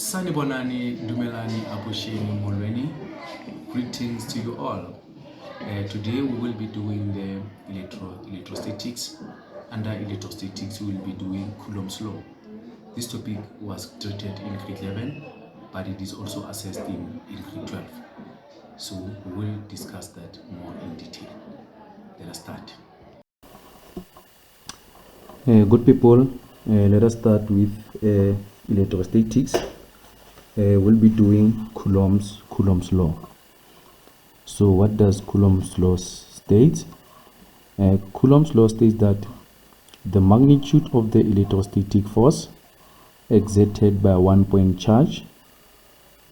Sanibonani, Dumelani, Abusheni, Molweni. Greetings to you all. Today we will be doing the electrostatics. Under electrostatics, we will be doing Coulomb's law. This topic was treated in grade 11, but it is also assessed in grade 12. So we will discuss that more in detail. Let us start. Good people, let us start with electrostatics. We'll be doing Coulomb's law. So what does Coulomb's law state? Coulomb's law states that the magnitude of the electrostatic force exerted by one point charge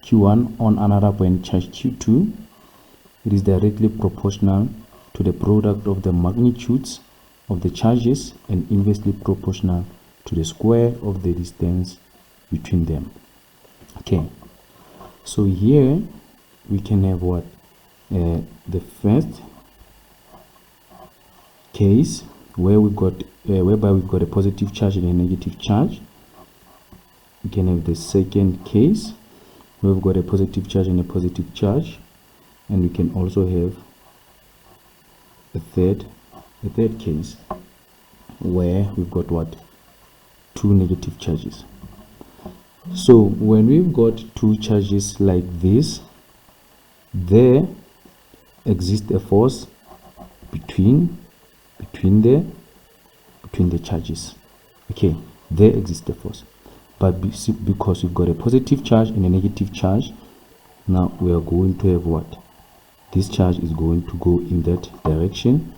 Q1 on another point charge Q2, it is directly proportional to the product of the magnitudes of the charges and inversely proportional to the square of the distance between them. Okay, so here we can have what? The first case where we got whereby we've got a positive charge and a negative charge. We can have the second case where we've got a positive charge and a positive charge, and we can also have a third case where we've got what? Two negative charges. So when we've got two charges like this, there exists a force between the charges. Okay, there exists a force, but because we've got a positive charge and a negative charge, now we are going to have what? This charge is going to go in that direction,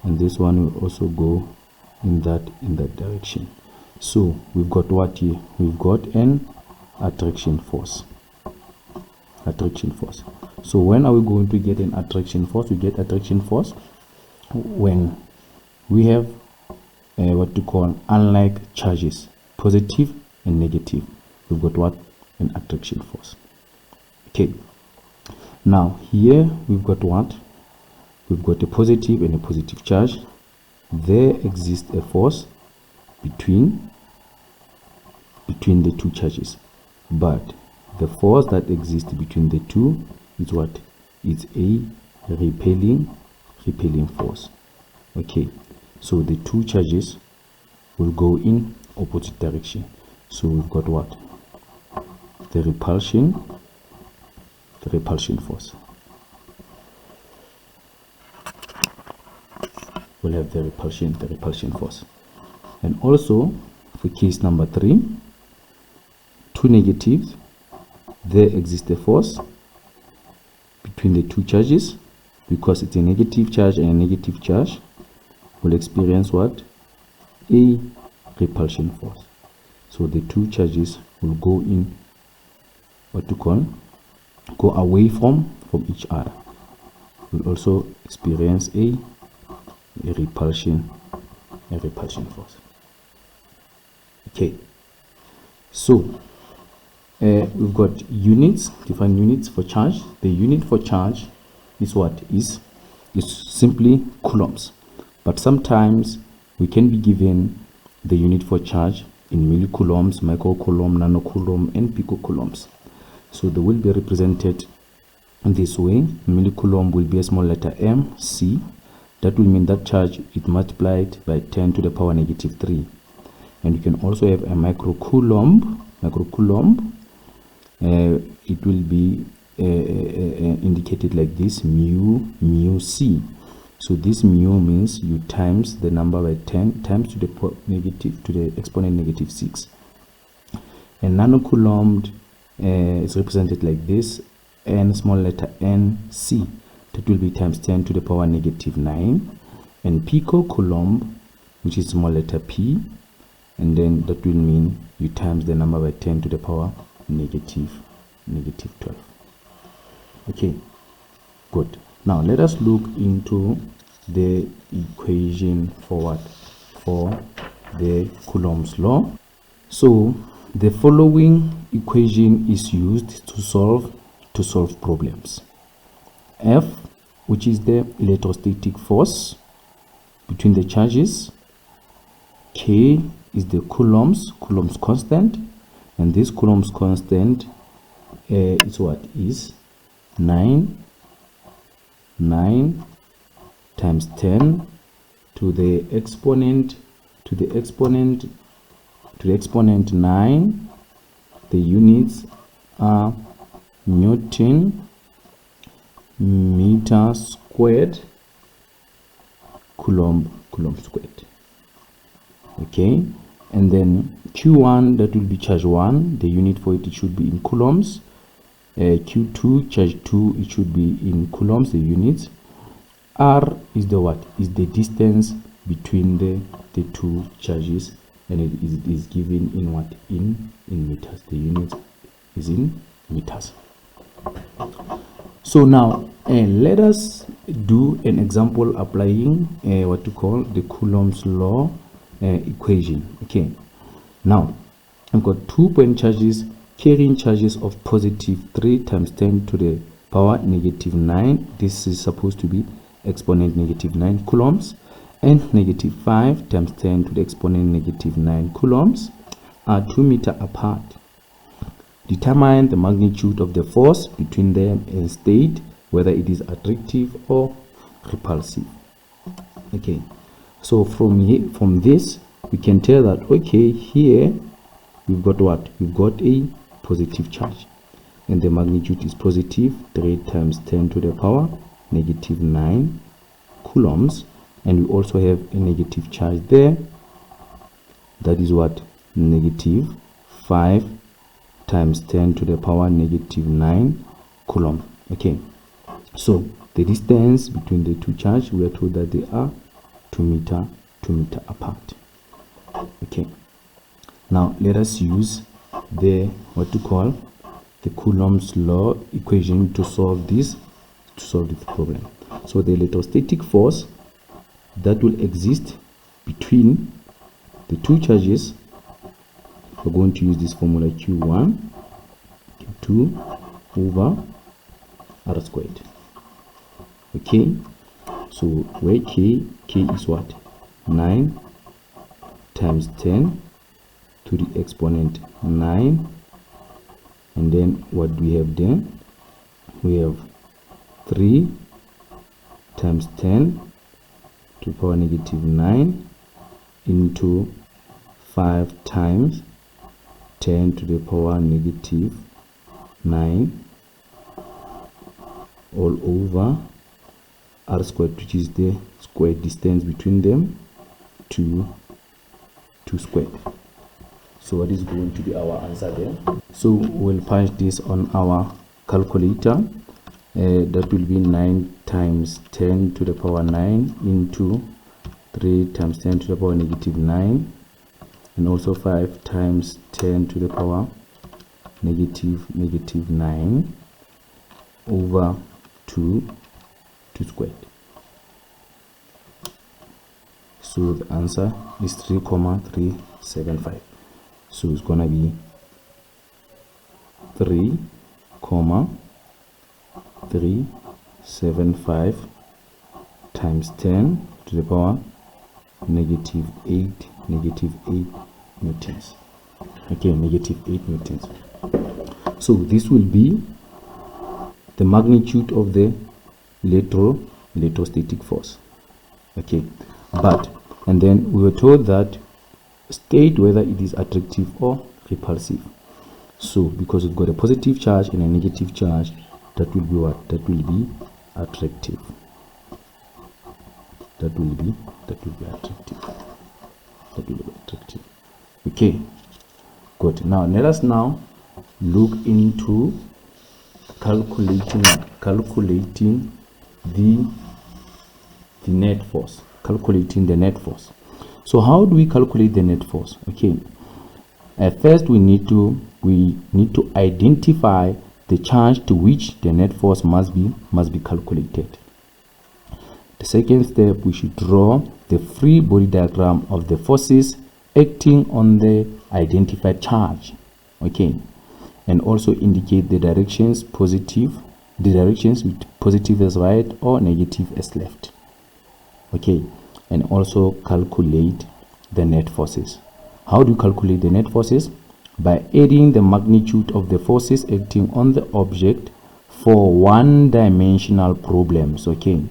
and this one will also go in that direction. So we've got what here? We've got an attraction force. So when are we going to get an attraction force? We get attraction force when we have what to call unlike charges, positive and negative. We've got what? An attraction force. Okay, now here we've got what? We've got a positive and a positive charge. There exists a force between the two charges, but the force that exists between the two is what? It's a repelling force. Okay, so the two charges will go in opposite direction. So we've got what? The repulsion force. We'll have the repulsion force. And also for case number 3, two negatives, there exists a force between the two charges. Because it's a negative charge and a negative charge, will experience what? A repulsion force. So the two charges will go in what to call, go away from each other. Will also experience a repulsion force. Okay, so we've got units, different units for charge. The unit for charge is what? Is simply coulombs, but sometimes we can be given the unit for charge in millicoulombs, microcoulomb, nanocoulomb, and picocoulombs. So they will be represented in this way. Millicoulomb will be a small letter m, c. That will mean that charge is multiplied by 10 to the power negative 3. And you can also have a microcoulomb. It will be indicated like this, mu c. So this mu means you times the number by 10 times to the exponent negative 6. And nanocoulomb is represented like this, n small letter n c. That will be times 10 to the power negative 9. And picocoulomb, which is small letter p, and then that will mean you times the number by 10 to the power negative 12. Okay, good. Now let us look into the equation for what? For the Coulomb's law. So the following equation is used to solve problems. F, which is the electrostatic force between the charges. K is the Coulomb's constant, and this Coulomb's constant is what is 9 times 10 to the exponent 9. The units are Newton meter squared Coulomb squared. Okay, and then Q1, that will be charge 1, the unit for it should be in coulombs. Q2, charge 2, it should be in coulombs, the units. R is the what? Is the distance between the two charges, and it is given in what? In meters. The unit is in meters. So now let us do an example applying what to call the Coulomb's law equation. Okay, now I've got 2 point charges carrying charges of positive 3 times 10 to the power negative 9. This is supposed to be exponent negative 9 coulombs, and negative 5 times 10 to the exponent negative 9 coulombs are 2 meters apart. Determine the magnitude of the force between them and state whether it is attractive or repulsive. Okay, so from this we can tell that, okay, here we've got what? We've got a positive charge, and the magnitude is positive 3 times 10 to the power negative 9 coulombs, and we also have a negative charge there, that is what? Negative 5 times 10 to the power negative 9 coulomb. Okay, so the distance between the two charges, we are told that they are 2 meter apart. Okay, now let us use the what to call the Coulomb's law equation to solve this problem. So the electrostatic force that will exist between the two charges, we're going to use this formula Q1 Q2 over R squared. Okay, so where K is what? 9 times 10 to the exponent 9, and then what do we have there? We have 3 times 10 to the power negative 9 into 5 times 10 to the power negative 9 all over R squared, which is the square distance between them, 2 squared. So what is going to be our answer there? So we'll punch this on our calculator. That will be 9 times 10 to the power 9 into 3 times 10 to the power negative 9, and also 5 times 10 to the power negative 9 over 2 squared. So the answer is 3,375. So it's gonna be 3,375 times 10 to the power negative 8 newtons. Okay, negative 8 newtons. So this will be the magnitude of the electrostatic force. Okay, and then we were told that state whether it is attractive or repulsive. So because we've got a positive charge and a negative charge, that will be what? That will be attractive. That will be attractive. Okay, good. Now let us now look into calculating the net force. Calculating the net force. So how do we calculate the net force? Okay, at first we need to identify the charge to which the net force must be calculated. The second step, we should draw the free body diagram of the forces acting on the identified charge. Okay, and also indicate the directions with positive as right or negative as left. Okay, and also calculate the net forces. How do you calculate the net forces? by adding the magnitude of the forces acting on the object for one-dimensional problems, okay,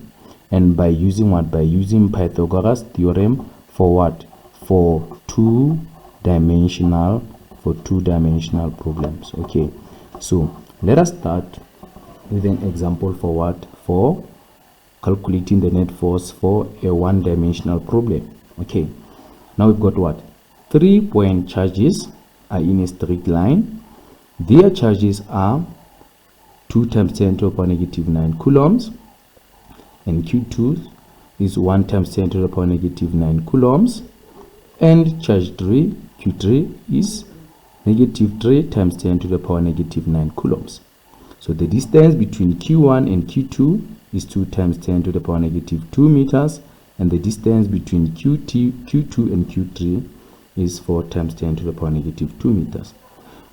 and by using what? By using Pythagoras theorem for what? For two-dimensional problems. Okay, so let us start with an example for what? For calculating the net force for a one-dimensional problem. Okay, now we've got what? 3-point charges are in a straight line. Their charges are 2 times 10 to the power negative 9 coulombs, and Q2 is 1 times 10 to the power negative 9 coulombs, and charge 3, Q3, is negative 3 times 10 to the power negative 9 coulombs. So the distance between Q1 and Q2 is 2 times 10 to the power negative 2 meters, and the distance between Q2 and Q3 is 4 times 10 to the power negative 2 meters.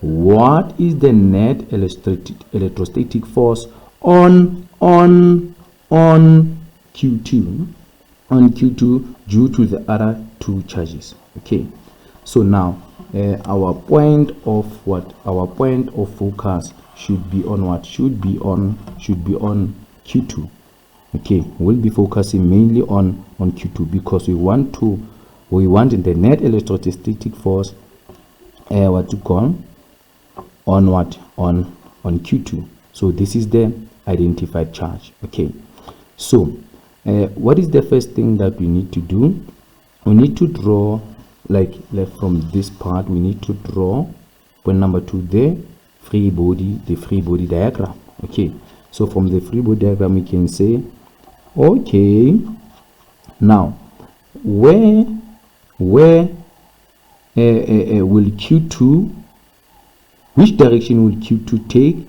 What is the net electrostatic force on Q2 due to the other two charges? Okay, so now our point of focus should be on what? Should be on Q2. Okay, we'll be focusing mainly on Q2 because we want the net electrostatic force on Q2. So this is the identified charge. Okay, so what is the first thing that we need to do? We need to draw, like from this part, we need to draw point number 2, the free body diagram. Okay, so from the free body diagram we can say, okay, now where will Q2, which direction will Q2 take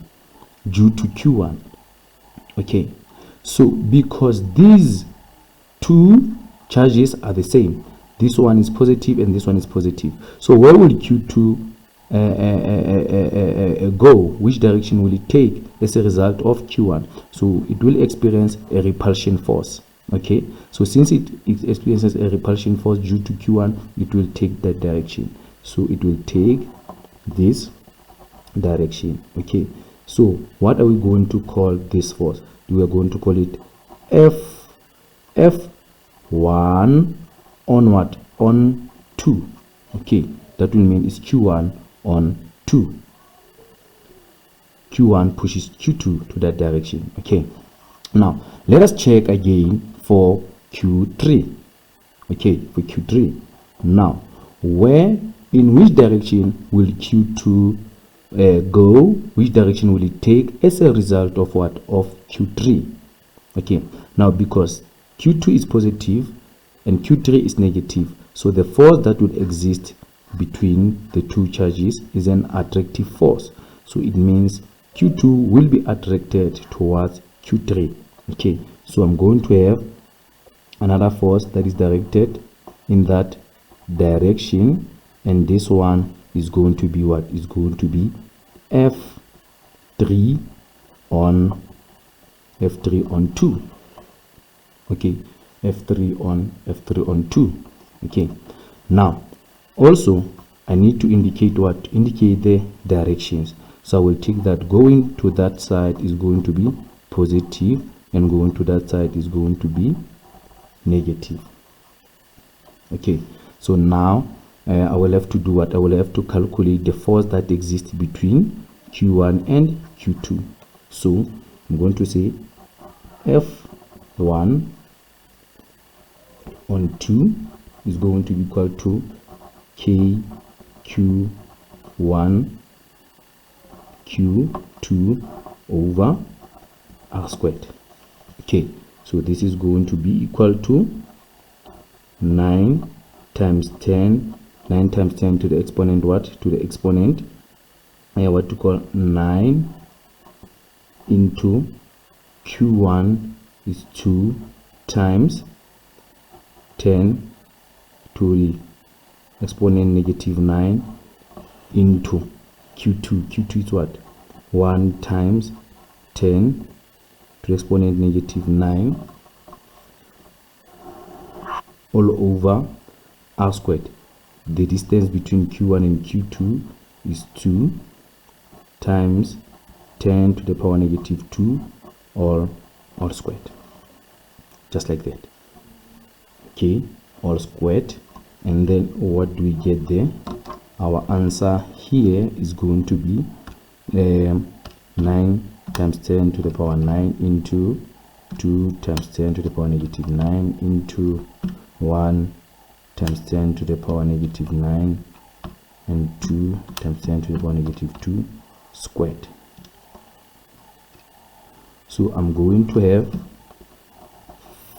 due to Q1? Okay, so because these two charges are the same, this one is positive and this one is positive, so where will Q2 go? Which direction will it take as a result of Q1? So it will experience a repulsion force. Okay, so since it experiences a repulsion force due to Q1, it will take that direction, so it will take this direction. Okay, so what are we going to call this force? We are going to call it F1 on what? On 2. Okay, that will mean it's Q1 on 2. Q1 pushes Q2 to that direction. Okay, now let us check again for Q3. Okay, for Q3, now in which direction will Q2 go? Which direction will it take as a result of what? Of Q3. Okay, now because Q2 is positive and Q3 is negative, so the force that would exist between the two charges is an attractive force, so it means Q2 will be attracted towards Q3. Okay, so I'm going to have another force that is directed in that direction, and this one is going to be what? Is going to be F3 on 2. Okay, F3 on 2. Okay, now also I need to indicate the directions. So I will take that going to that side is going to be positive, and going to that side is going to be negative. Okay, so now I will have to do what? I will have to calculate the force that exists between Q1 and Q2. So I'm going to say F1 on 2 is going to be equal to KQ1 Q2 over R squared. Okay, so this is going to be equal to 9 times 10 to the exponent what? To the exponent what to call 9 into Q1 is 2 times 10 to the exponent negative 9 into Q2 is what? 1 times 10 to the exponent negative 9 all over R squared. The distance between Q1 and Q2 is 2 times 10 to the power negative 2 all squared, just like that. Okay, all squared. And then what do we get there? Our answer here is going to be 9 times 10 to the power 9 into 2 times 10 to the power negative 9 into 1 times 10 to the power negative 9 and 2 times 10 to the power negative 2 squared. So I'm going to have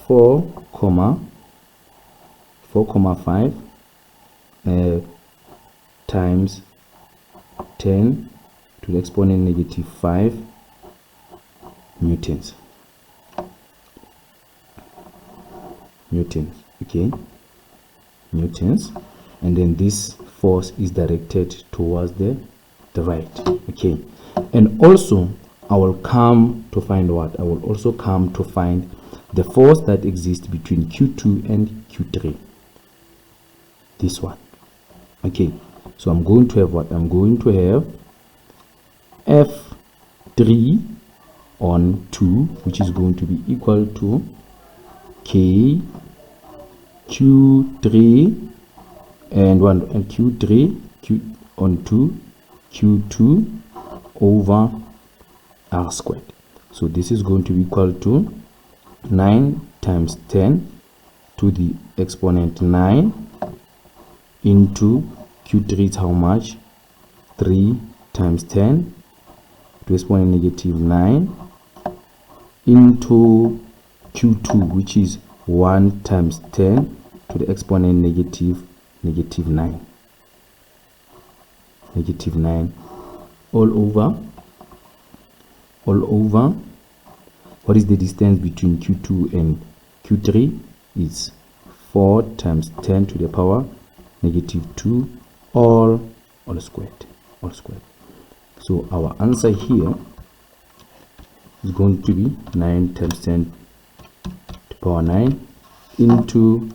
4,5 times 10 to the exponent negative 5 newtons. Okay, newtons. And then this force is directed towards the right. Okay, and also I will come to find what? I will also come to find the force that exists between Q2 and Q3. This one. Okay, so I'm going to have what? I'm going to have F3 on 2, which is going to be equal to K Q3 and 1 and Q3 Q on 2 Q2 over R squared. So this is going to be equal to 9 times 10 to the exponent 9 into Q3 is how much? 3 times 10 to exponent negative 9 into Q2, which is 1 times 10 to the exponent negative 9 all over what is the distance between Q2 and Q3? It's 4 times 10 to the power negative 2 all squared. So our answer here is going to be 9 times 10 to the power 9 into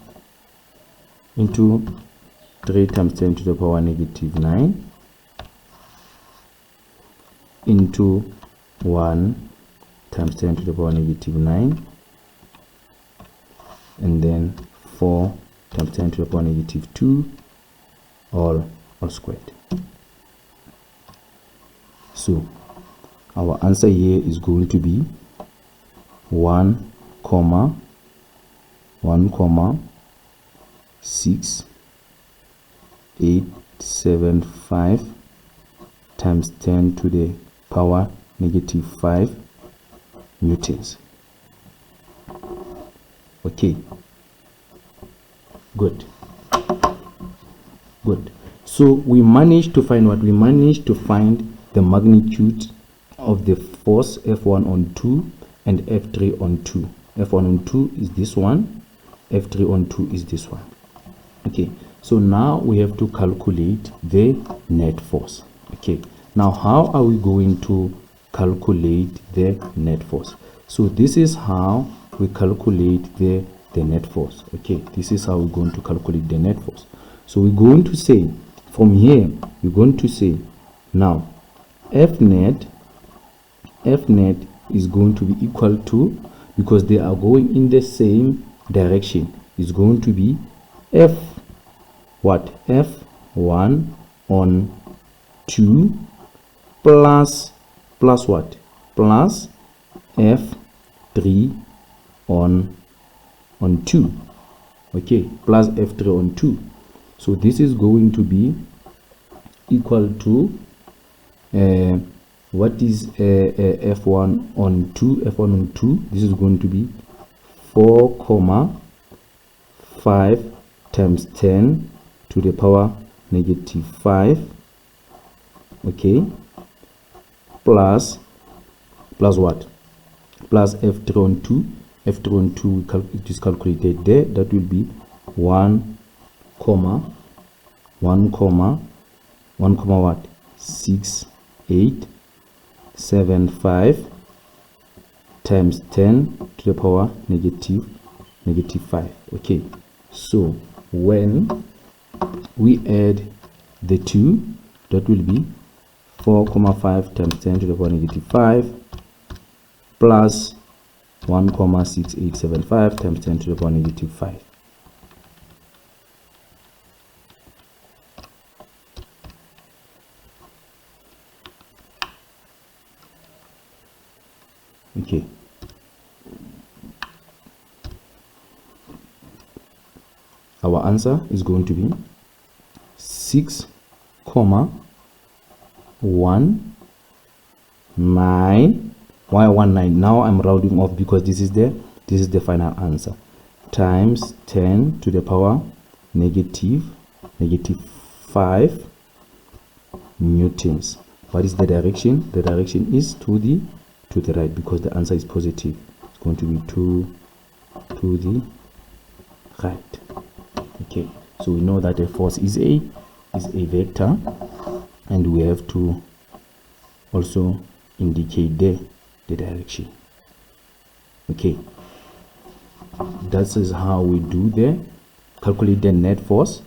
3 times 10 to the power negative 9 into 1 times 10 to the power negative 9 and then 4 times 10 to the power negative 2 all squared. So our answer here is going to be 1,6875 times 10 to the power negative 5 newtons. Okay, good. So we managed to find what? We managed to find the magnitude of the force F1 on 2 and F3 on 2. F1 on 2 is this one, F3 on 2 is this one. Okay, so now we have to calculate the net force. Okay, now how are we going to calculate the net force? So this is how we calculate the net force. Okay, this is how we're going to calculate the net force. So we're going to say from here, we're going to say now F net is going to be equal to, because they are going in the same direction, is going to be F1 on 2 plus what? Plus F3 on 2. Okay, plus F3 on 2. So this is going to be equal to what is F1 on 2? F1 on 2, this is going to be 4,5 times 10 to the power negative 5. Okay, plus what? Plus F3 on 2. F3 on 2, it is calculated there. That will be 1, what? 6875 times 10 to the power negative 5. Okay, so when we add the two, that will be 4,5 times 10 to the power negative 5 plus 1,6875 times 10 to the power negative 5. Okay. Our answer is going to be 6,119. Why 19? Now I'm rounding off because this is the final answer, times 10 to the power negative 5 newtons. What is the direction? The direction is to the right, because the answer is positive. It's going to be to the right. Okay, so we know that a force is a vector, and we have to also indicate the direction. Okay, that is how we calculate the net force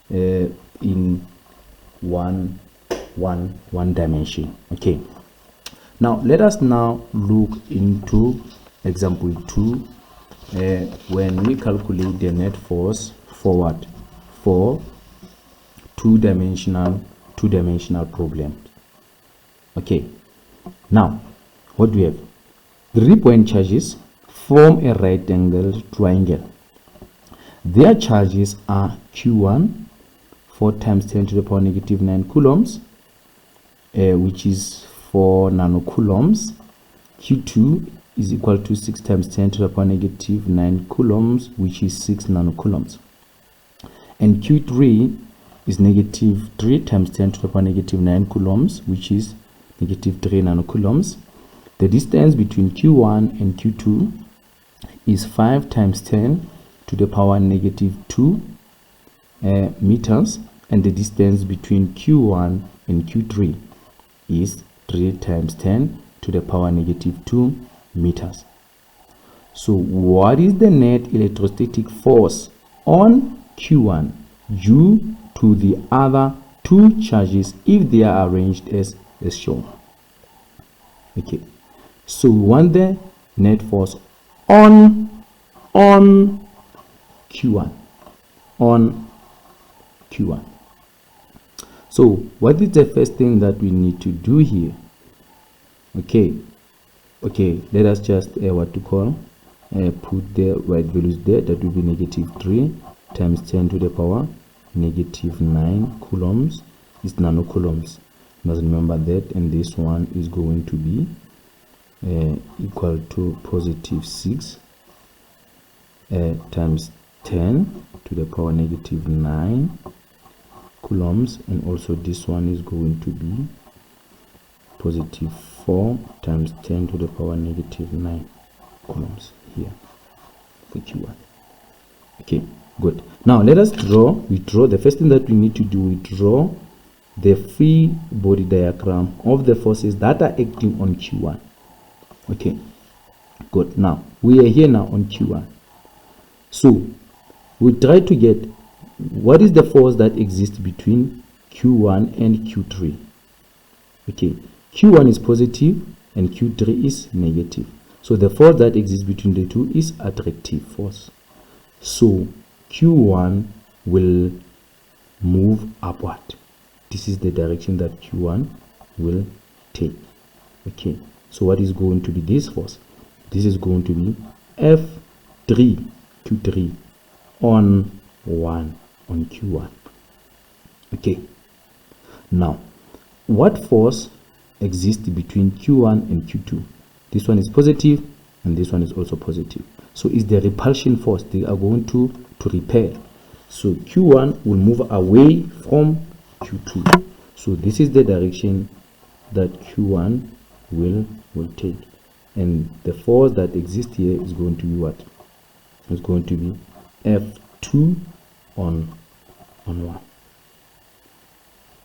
in one dimension. Okay, now let us now look into example 2, when we calculate the net force for what? For two-dimensional problem. Okay, now what do we have? 3-point charges form a right angle triangle. Their charges are Q1 4 times 10 to the power negative 9 coulombs, which is 4 nanocoulombs. Q2 is equal to 6 times 10 to the power negative 9 coulombs, which is 6 nanocoulombs. And Q3 is negative 3 times 10 to the power negative 9 coulombs, which is negative 3 nanocoulombs. The distance between Q1 and Q2 is 5 times 10 to the power negative 2 meters, and the distance between Q1 and Q3 is 3 times 10 to the power negative 2 meters. So what is the net electrostatic force on Q1 due to the other two charges if they are arranged as shown? Okay, so we want the net force on Q1, So what is the first thing that we need to do here? Okay, let us just put the right values there. That will be negative 3 times 10 to the power negative 9 coulombs is nanocoulombs. Must remember that, and this one is going to be equal to positive 6 times 10 to the power negative 9 coulombs, and also this one is going to be positive 4 times 10 to the power negative 9 coulombs here for Q1. Okay, good. Now let us draw. The first thing that we need to do, we draw the free body diagram of the forces that are acting on Q1. Okay, good. Now we are here now on Q1, so we try to get what is the force that exists between Q1 and Q3. Okay, Q1 is positive and Q3 is negative, so the force that exists between the two is attractive force. So Q1 will move upward. This is the direction that Q1 will take. Okay, so what is going to be this force? This is going to be F3 Q3 on 1 on Q1. Okay, now what force exists between Q1 and Q2? This one is positive and this one is also positive, so it's the repulsion force. They are going to repel, so Q1 will move away from Q2. So this is the direction that Q1 will take, and the force that exists here is going to be what? It's going to be F2 on 1.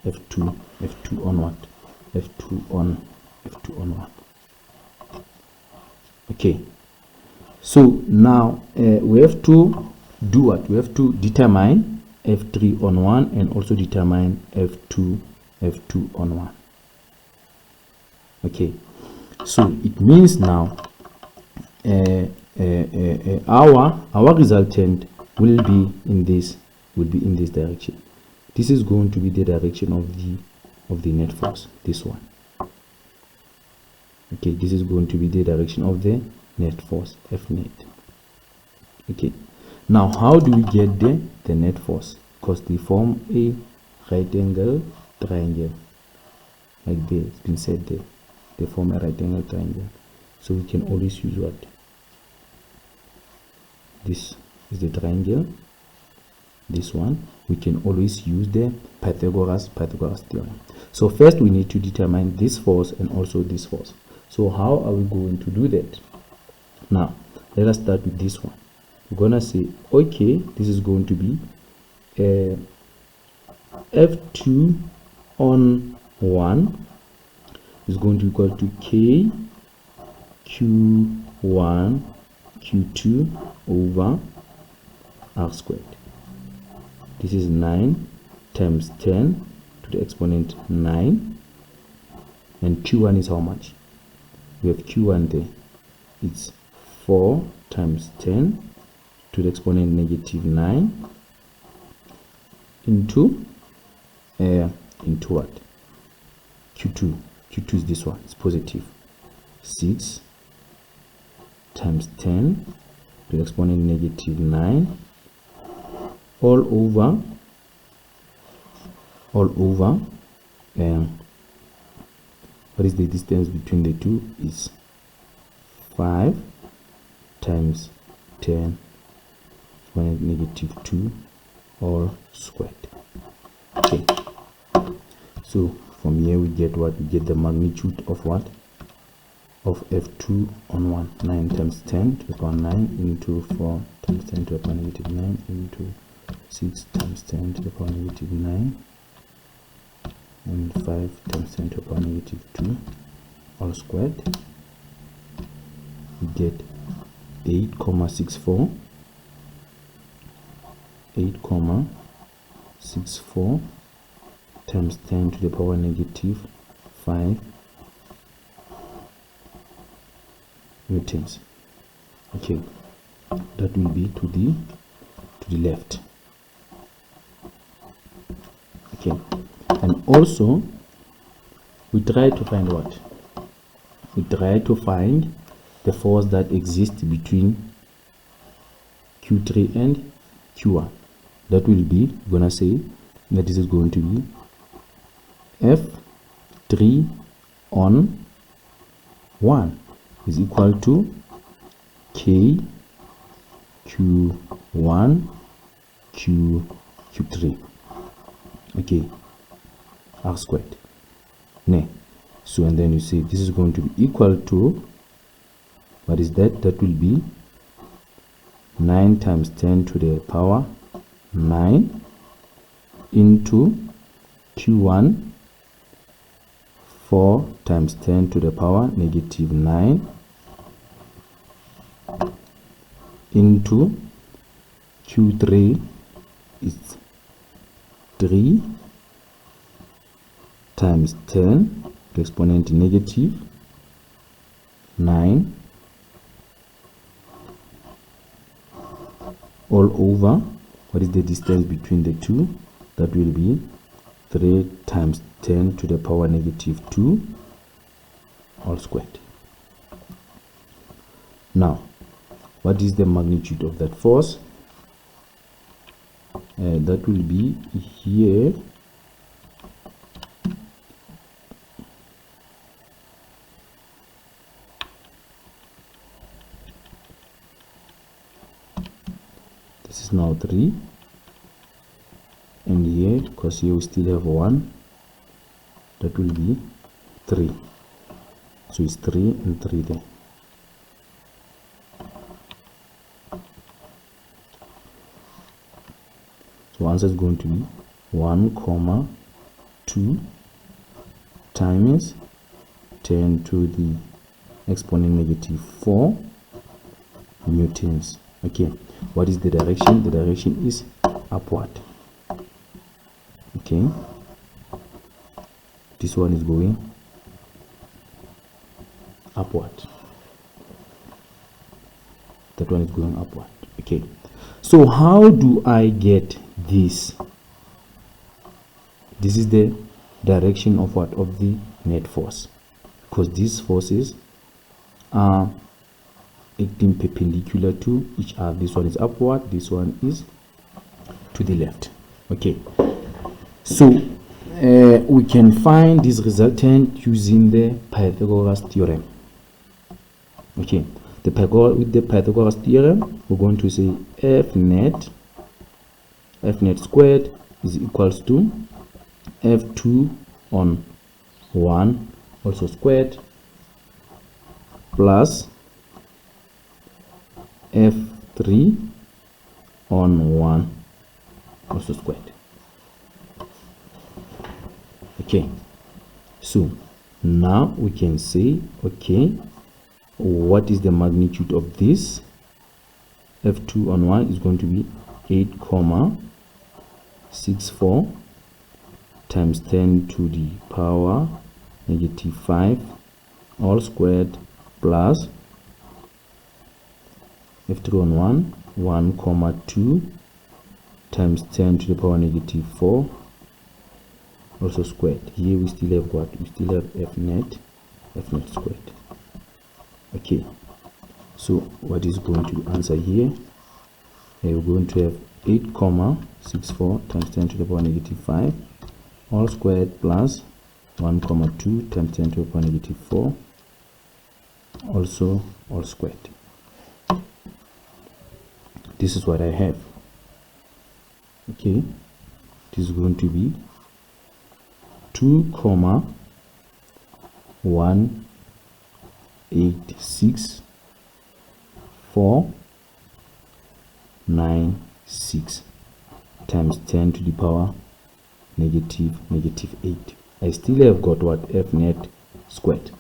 F2 on what? F2 on 1. Okay, so now we have to do what? We have to determine F3 on 1 and also determine F2 F2 on 1. Okay, so it means now our resultant will be in this direction. This is going to be the direction of the net force, this one. Okay, this is going to be the direction of the net force, F net. Okay, now how do we get the net force? Because they form a right angle triangle, like there, it's been said there. They form a right angle triangle. So we can always use what? This is the triangle. This one, we can always use the Pythagoras theorem. So first we need to determine this force and also this force. So how are we going to do that? Now, let us start with this one. We're gonna say, okay, this is going to be F2 on 1 is going to be equal to K Q1 Q2 over R squared. This is 9 times 10 to the exponent 9, and Q1 is how much? We have Q1 there. It's 4 times 10 to the exponent negative 9 into what? Q2. Q2 is this one. It's positive. 6 times 10 to the exponent negative 9 all over what is the distance between the two? Is 5 times 10 exponent negative 2 all squared. Okay, so from here we get what? We get the magnitude of what? Of F2 on 1. 9 times 10 to the power 9 into 4 times 10 to the power negative 9 into 6 times 10 to the power negative 9 and 5 times 10 to the power negative 2 all squared. We get 8,64 times 10 to the power negative 5 newtons. Okay, that will be to the left. Okay, and also we try to find what? We try to find the force that exists between Q3 and Q1. That will be, we're gonna say that this is going to be F3 on 1 is equal to K Q1 Q3. Okay, R squared. Ne. So and then you say this is going to be equal to, what is that? That will be 9 times 10 to the power 9 into Q1 4 times 10 to the power negative 9 into Q3 is 3 times 10 to exponent negative 9 all over, what is the distance between the two? That will be 3 times 10 to the power negative 2 all squared. Now, what is the magnitude of that force? That will be here. This is now 3, and here, because here we still have 1, that will be 3. So it's 3 and 3 there. So answer is going to be 1,2 times 10 to the exponent negative 4 newtons. Okay, what is the direction? The direction is upward. Okay, This one is going upward. That one is going upward. Okay, so how do I get this? This is the direction of what? Of the net force, because these forces are acting perpendicular to each other. This one is upward, this one is to the left. Okay, so we can find this resultant using the Pythagoras theorem. Okay, with the Pythagoras theorem, we're going to say f net squared is equals to f2 on 1 also squared plus f3 on 1 also squared. Okay, so now we can say, okay, what is the magnitude of this? F2 on 1 is going to be 8,64 times 10 to the power negative 5 all squared plus F3 on 1 1,2 times 10 to the power negative 4 also squared. Here we still have what? We still have f net squared. Okay, so what is going to answer here? We're going to have 8,64 times 10 to the power negative 5 all squared plus 1,2 times 10 to the power negative 4 also all squared. This is what I have. Okay, this is going to be 2,186,496 times 10 to the power negative 8. I still have got what? F net squared,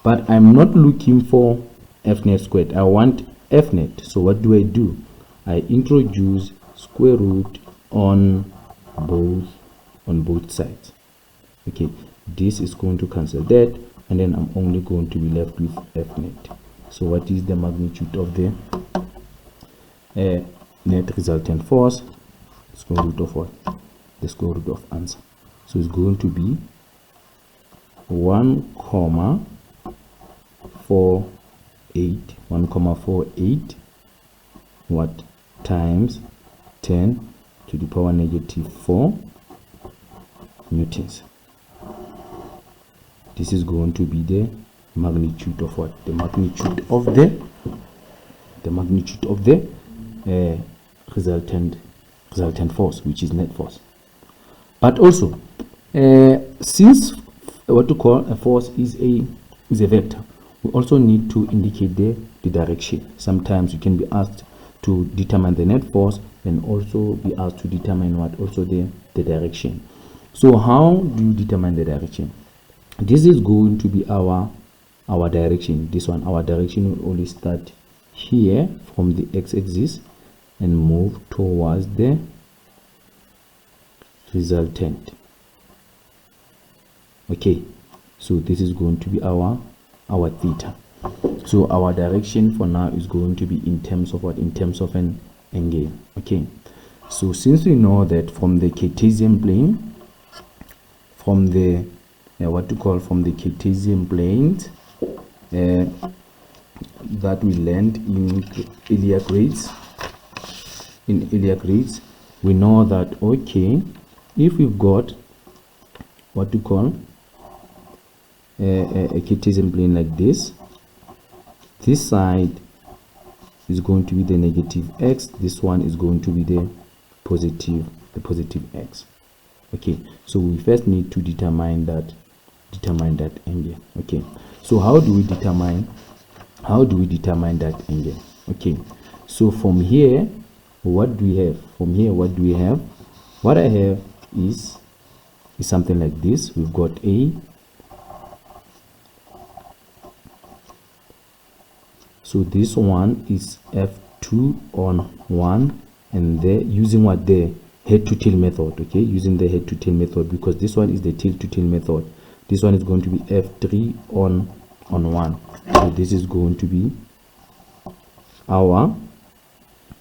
but I'm not looking for F net squared. I want F net. So what do? I introduce square root on both sides. Okay, this is going to cancel that, and then I'm only going to be left with F net. So what is the magnitude of the net resultant force? Square root of what? The square root of answer. So it's going to be 1,48 what times 10 to the power negative 4 newtons. This is going to be the magnitude of what? The magnitude of the resultant force, which is net force. But also, since what to call a force is a vector, we also need to indicate the direction. Sometimes you can be asked to determine the net force and also be asked to determine what? Also the direction. So how do you determine the direction? This is going to be our direction. This one, our direction will always start here from the x-axis and move towards the resultant. Okay, so this is going to be our theta. So our direction for now is going to be in terms of what? In terms of an angle. Okay, so since we know that from the Cartesian plane, from the from the Cartesian planes that we learned in earlier grades, we know that, okay, if we've got what to call a Cartesian plane like this side is going to be the negative x, this one is going to be the positive x. Okay, so we first need to determine that angle. Okay, so how do we determine that angle? Okay, so from here, what do we have? What I have is something like this. We've got A, so this one is F2 on 1, and there using what? The head to tail method, okay, using the head to tail method, because this one is the tail to tail method. This one is going to be F3 on 1. So this is going to be our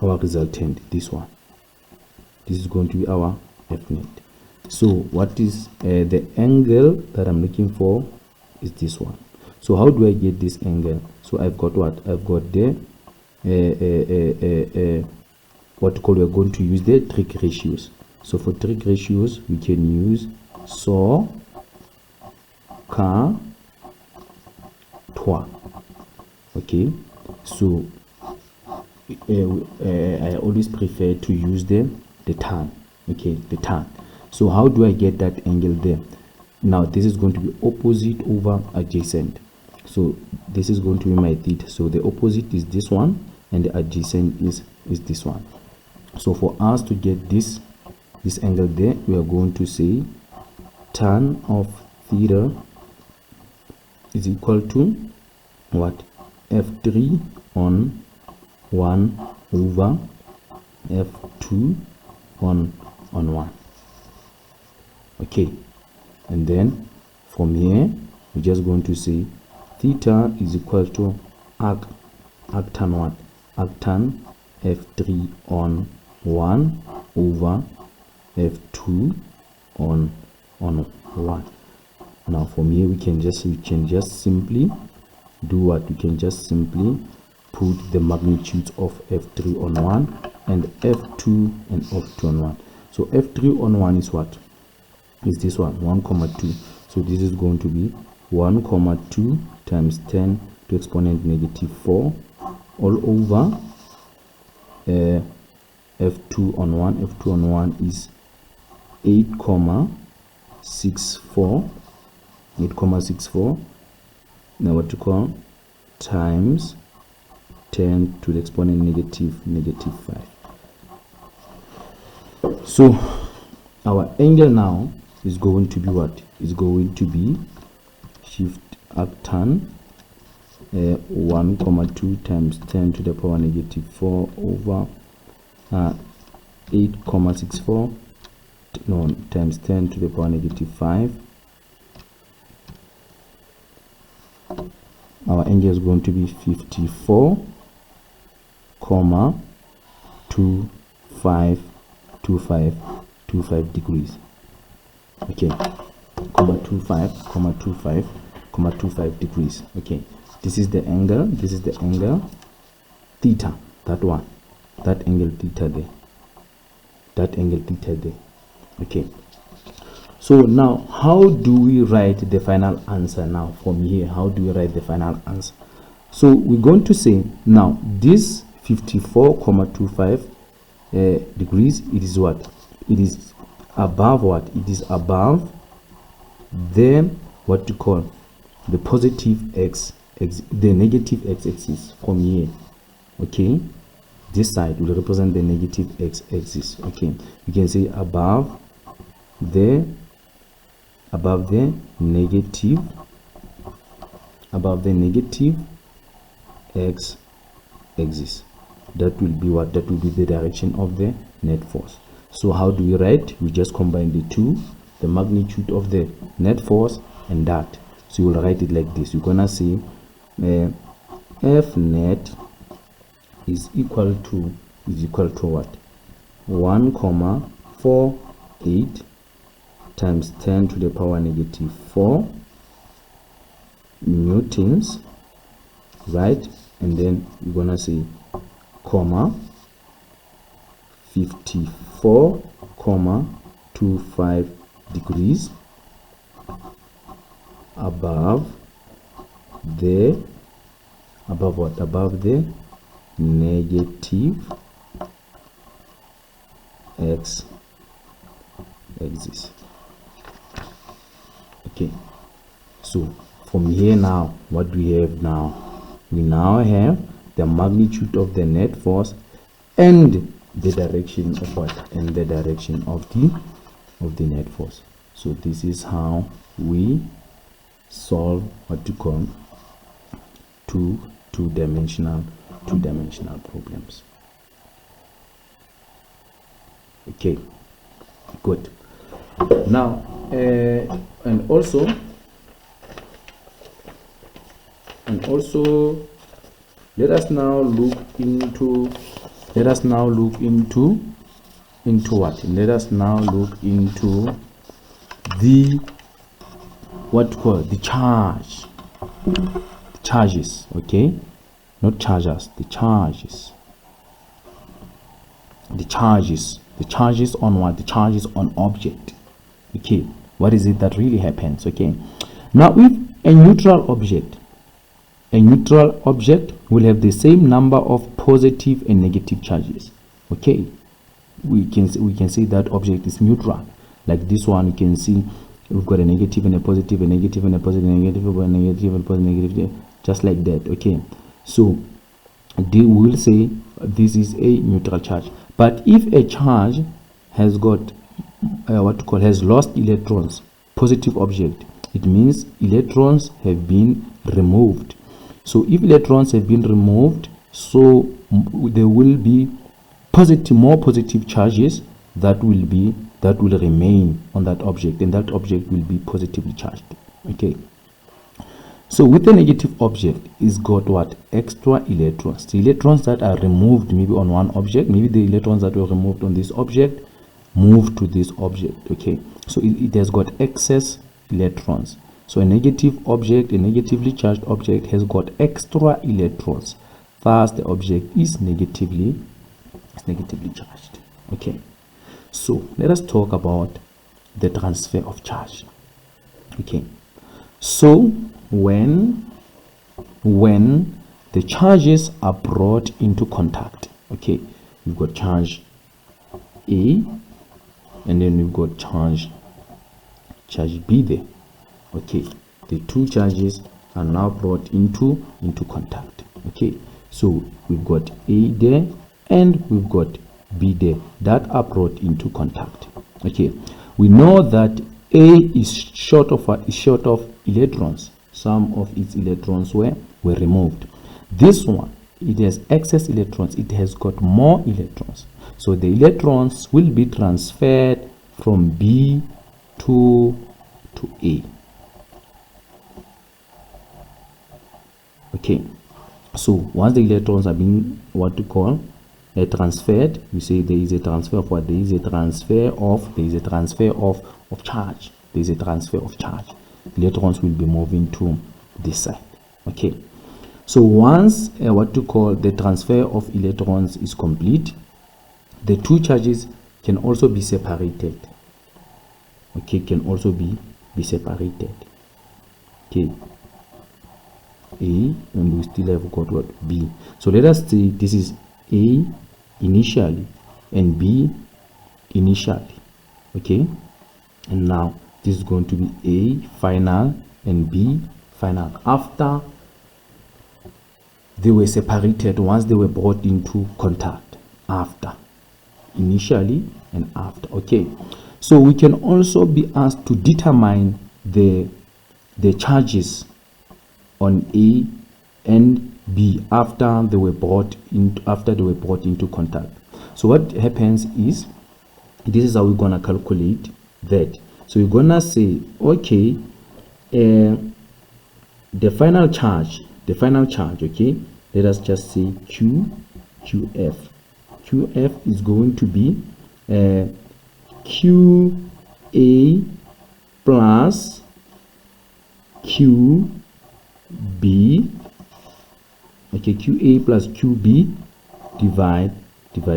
resultant. This is going to be our F net. So what is the angle that I'm looking for is this one. So how do I get this angle? So I've got what? I've got the we're going to use the trig ratios. So for trig ratios, we can use saw, car, toi. Okay, so I always prefer to use the tan. Okay, the tan. So how do I get that angle there? Now this is going to be opposite over adjacent. So this is going to be my theta. So the opposite is this one and the adjacent is this one. So for us to get this angle there, we are going to say tan of theta is equal to what? F3 on 1 over F2 on 1. Okay, and then from here we're just going to say theta is equal to arctan what? Arctan F3 on 1 over F2 on 1. Now from here we can just simply do what? We can just simply put the magnitude of F3 on 1 and F2 and F2 on 1. So F3 on 1 is what? Is this one, 1,2. So this is going to be 1,2 times 10 to exponent negative 4 all over F2 on 1. F2 on 1 is 8,64. Now what to call times 10 to the exponent negative 5. So our angle now is going to be what? Is going to be shift arctan 1,2 times 10 to the power negative 4 over 8,64 times 10 to the power negative 5. Our angle is going to be 54,25 degrees. Okay, 25 degrees. Okay, this is the angle. This is the angle theta. That one, that angle theta there. That angle theta there. Okay. So now, how do we write the final answer now from here? How do we write the final answer? So we're going to say now this 54,25 degrees. It is what? It is above what? It is above the what to call the positive the negative x-axis from here. Okay, this side will represent the negative x-axis. Okay, you can say above the negative x-axis. That will be what? That will be the direction of the net force. So how do we write? We just combine the two, the magnitude of the net force and that. So you will write it like this. You're gonna say F net is equal to what? 1,48 times 10 to the power negative 4 newtons, right? And then you're gonna say comma 54,25 degrees above the what? Above the negative x-axis. Okay, so from here now, what do we have now? We now have the magnitude of the net force and the direction of what? And the direction of the net force. So this is how we solve what you call two-dimensional problems. Okay, Good. Now and also let us now look into what? Let us now look into the the charges, okay? Not charges, the charges on what? The charges on object. Okay, what is it that really happens? Okay, now if a neutral object will have the same number of positive and negative charges. Okay, we can say that object is neutral. Like this one, you can see we've got a negative and a positive, a negative and a positive, a negative and a negative and a positive, negative, just like that. Okay, so we will say this is a neutral charge. But if a charge has got has lost electrons, positive object, it means electrons have been removed. So if electrons have been removed, so there will be more positive charges that will remain on that object, and that object will be positively charged. Okay, so with a negative object, it's got what? Extra electrons. The electrons that are removed maybe on one object, maybe the electrons that were removed on this object move to this object. Okay, so it has got excess electrons. So a negative object, a negatively charged object, has got extra electrons, thus the object is negatively charged. Okay, so let us talk about the transfer of charge. Okay, so when the charges are brought into contact, okay, we've got charge A, and then we've got charge B there. Okay, the two charges are now brought into contact. Okay, so we've got A there and we've got B there that are brought into contact. Okay, we know that A is short of electrons. Some of its electrons were removed. This one, it has excess electrons, it has got more electrons, so the electrons will be transferred from B to A. Okay, so once the electrons are being transferred, we say there is a transfer of what? There is a transfer of charge. There is a transfer of charge. Electrons will be moving to this side. Okay, so once the transfer of electrons is complete, the two charges can also be separated. Okay, can also be separated. Okay, A, and we still have got what? B. So let us say this is A initially and B initially. Okay, and now this is going to be A final and B final after they were separated, once they were brought into contact, after, initially and after. Okay, so we can also be asked to determine the charges on A and B after they were brought into contact. So what happens is, this is how we're gonna calculate that. So we're gonna say, okay, the final charge, okay, let us just say QF is going to be QA plus QB. Okay, QA plus QB divide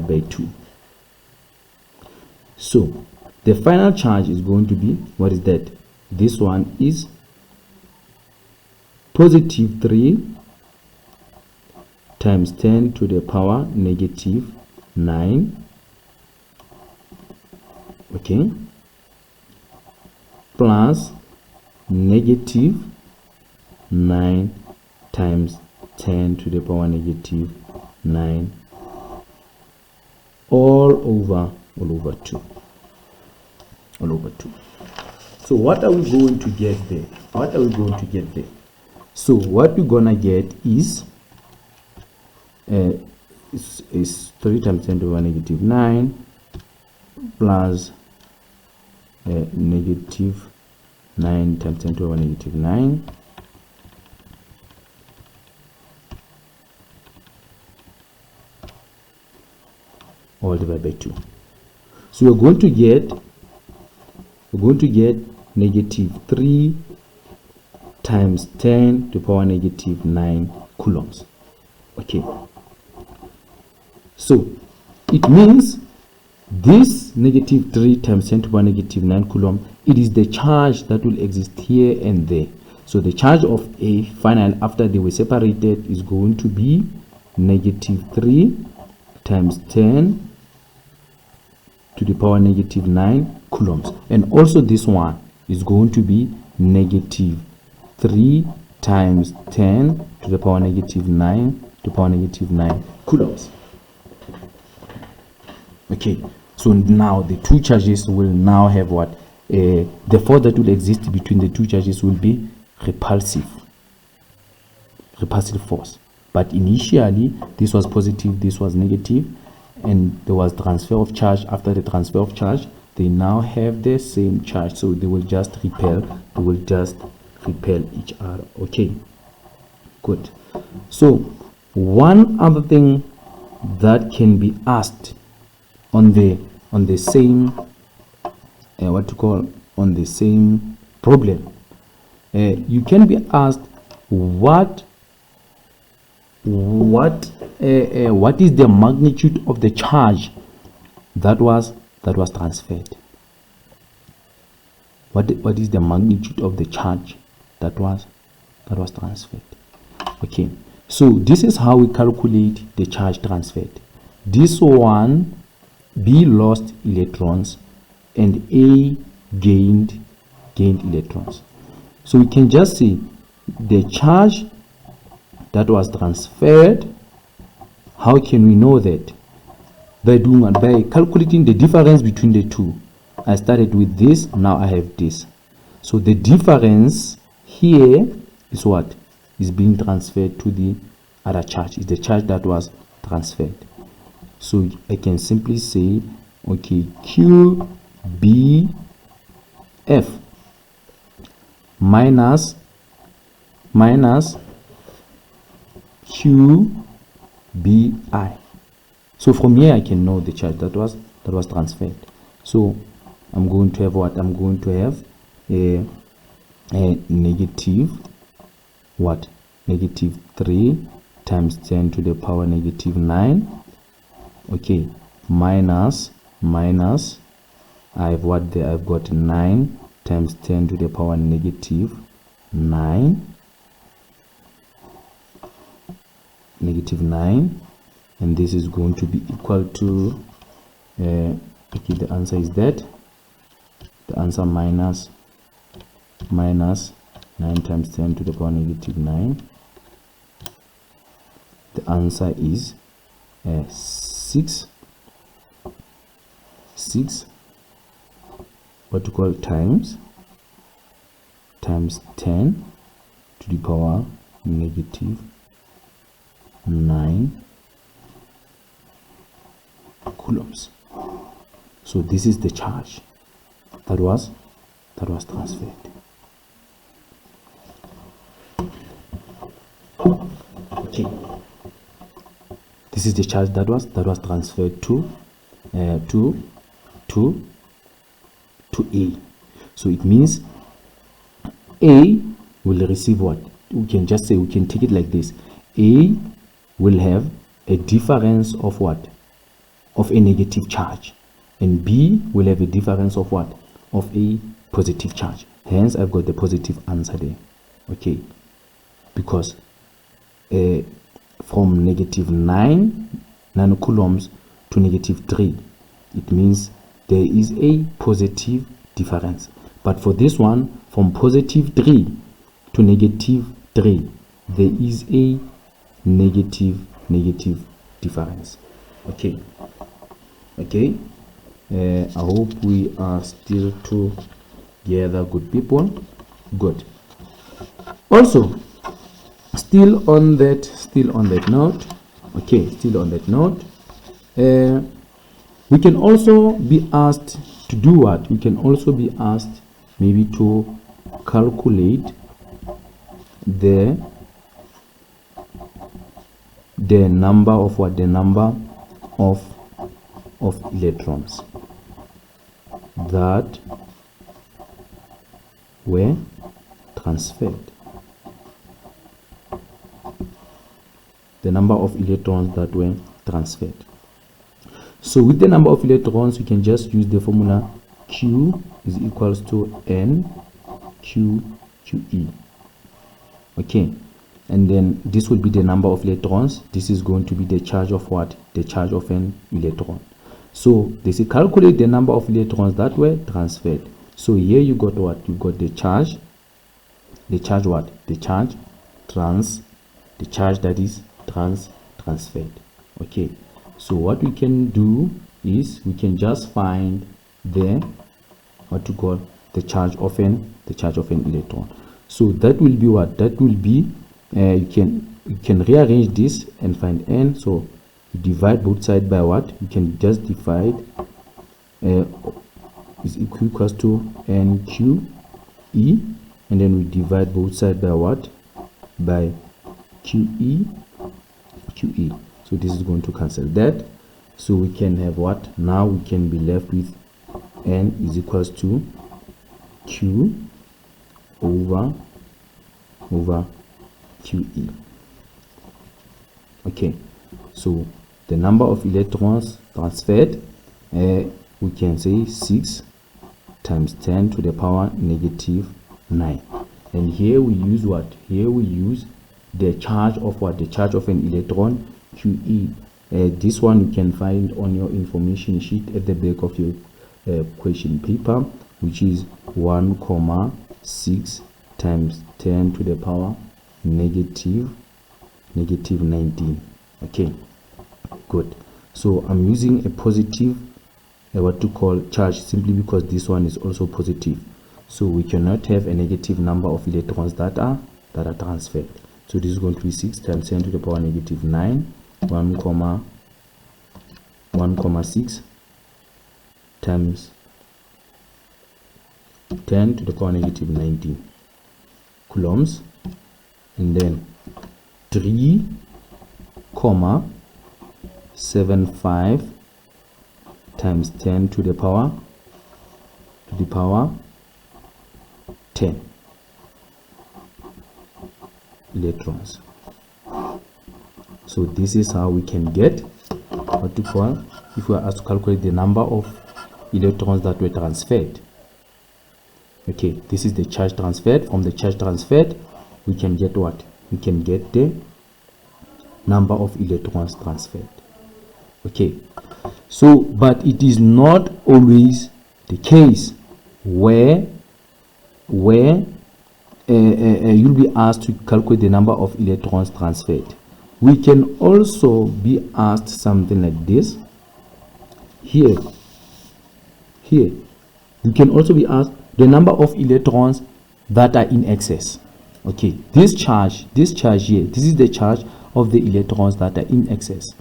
by 2. So the final charge is going to be, what is that? This one is positive 3 times 10 to the power negative 9. Okay, plus negative 9 times 10 to the power negative 9 all over 2. So what are we going to get there? So what we're gonna get is 3 times 10 to the power negative 9 plus negative 9 times 10 to the power negative 9 all divided by 2. So we're going to get negative 3 times 10 to the power negative 9 coulombs. Okay, so it means this negative 3 times 10 to the power negative 9 coulomb, it is the charge that will exist here and there. So the charge of a final after they were separated is going to be negative 3 times 10 to the power negative 9 coulombs, and also this one is going to be negative 3 times 10 to the power negative 9 to the power negative 9 coulombs. Okay, so now the two charges will now have what? The force that will exist between the two charges will be repulsive force. But initially this was positive, this was negative, and there was transfer of charge. After the transfer of charge, they now have the same charge, so they will just repel each other. Okay, good. So one other thing that can be asked on the same on the same problem, you can be asked what is the magnitude of the charge that was transferred? What is the magnitude of the charge that was transferred? Okay, so this is how we calculate the charge transferred. This one, B lost electrons and A gained electrons. So we can just see the charge that was transferred. How can we know that? By calculating the difference between the two. I started with this, now I have this. So the difference here is what is being transferred to the other charge, is the charge that was transferred. So I can simply say, okay, QBF minus QBI. So from here I can know the charge that was transferred. So I'm going to have what? I'm going to have a negative what? Negative 3 times 10 to the power negative 9. Okay, minus I have what there? I've got 9 times 10 to the power negative 9. Negative 9, and this is going to be equal to okay, the answer is that the answer minus 9 times 10 to the power negative 9. The answer is 6 what you call times 10 to the power negative 9 coulombs. So this is the charge that was transferred. Okay, this is the charge that was transferred to A. So it means A will receive what? We can just say, we can take it like this: A will have a difference of what? Of a negative charge, and B will have a difference of what? Of a positive charge. Hence I've got the positive answer there. Okay, because from negative 9 nanocoulombs to negative 3, it means there is a positive difference. But for this one, from positive 3 to negative 3, there is a negative difference. Okay, I hope we are still together, good people. Good. Also, still on that note, okay, we can also be asked to do what? We can also be asked maybe to calculate the number of what? The number of electrons that were transferred. The number of electrons that were transferred. So with the number of electrons, we can just use the formula Q is equals to N QE. Okay, and then this will be the number of electrons. This is going to be the charge of what? The charge of an electron. So they say calculate the number of electrons that were transferred. So here you got what? You got the charge. The charge what? The charge that is transferred. Okay, so what we can do is we can just find the what to call the charge of an electron. So that will be what? That will be you can rearrange this and find N. So you divide both sides by what? You can just divide is equals to NQE, and then we divide both sides by what? By QE. So this is going to cancel that. So we can have what? Now we can be left with N is equals to Q over QE. Okay, so the number of electrons transferred, we can say 6 times 10 to the power negative 9. And here we use what? Here we use the charge of what? The charge of an electron, QE. This one you can find on your information sheet at the back of your question paper, which is 1,6 times 10 to the power negative 19. Okay, good. So I'm using a positive what to call charge simply because this one is also positive. So we cannot have a negative number of electrons that are transferred. So this is going to be 6 times 10 to the power negative 9, 1,6 times 10 to the power negative 19 coulombs, and then 3,75 times 10 to the power 10 electrons. So this is how we can get what to call, if we are asked to calculate the number of electrons that were transferred. Okay, this is the charge transferred. From the charge transferred, we can get what? We can get the number of electrons transferred. Okay, so but it is not always the case where you'll be asked to calculate the number of electrons transferred. We can also be asked something like this. Here you can also be asked the number of electrons that are in excess. Okay, this charge here, this is the charge of the electrons that are in excess.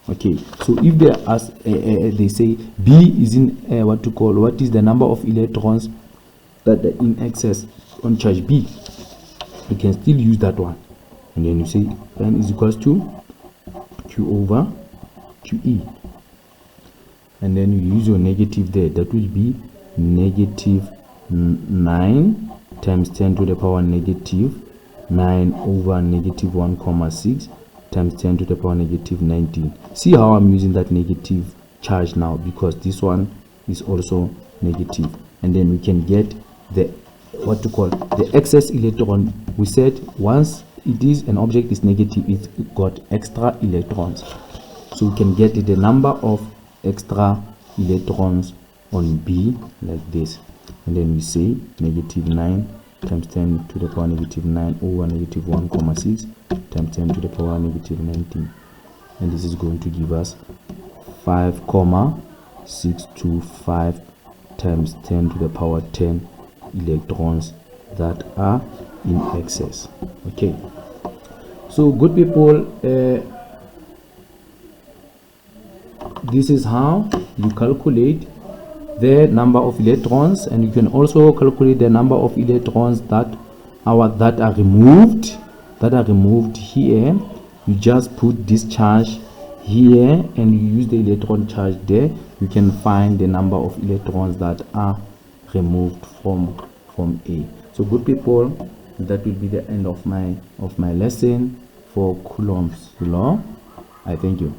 Okay, so if they ask they say B is in what is the number of electrons that are in excess on charge B, you can still use that one, and then you say N is equals to Q over QE, and then you use your negative there. That will be negative 9 times 10 to the power negative 9 over negative 1,6 times 10 to the power negative 19. See how I'm using that negative charge now, because this one is also negative. And then we can get the the excess electron. We said once it is an object is negative, it's got extra electrons, so we can get the number of extra electrons on B like this, and then we say negative 9 times 10 to the power negative 9 over negative 1,6 times 10 to the power negative 19, and this is going to give us 5,625 times 10 to the power 10 electrons that are in excess. Okay, so good people, this is how you calculate the number of electrons, and you can also calculate the number of electrons that are removed here. You just put this charge here and you use the electron charge there. You can find the number of electrons that are removed from A. So good people, that will be the end of my lesson for Coulomb's law. I thank you.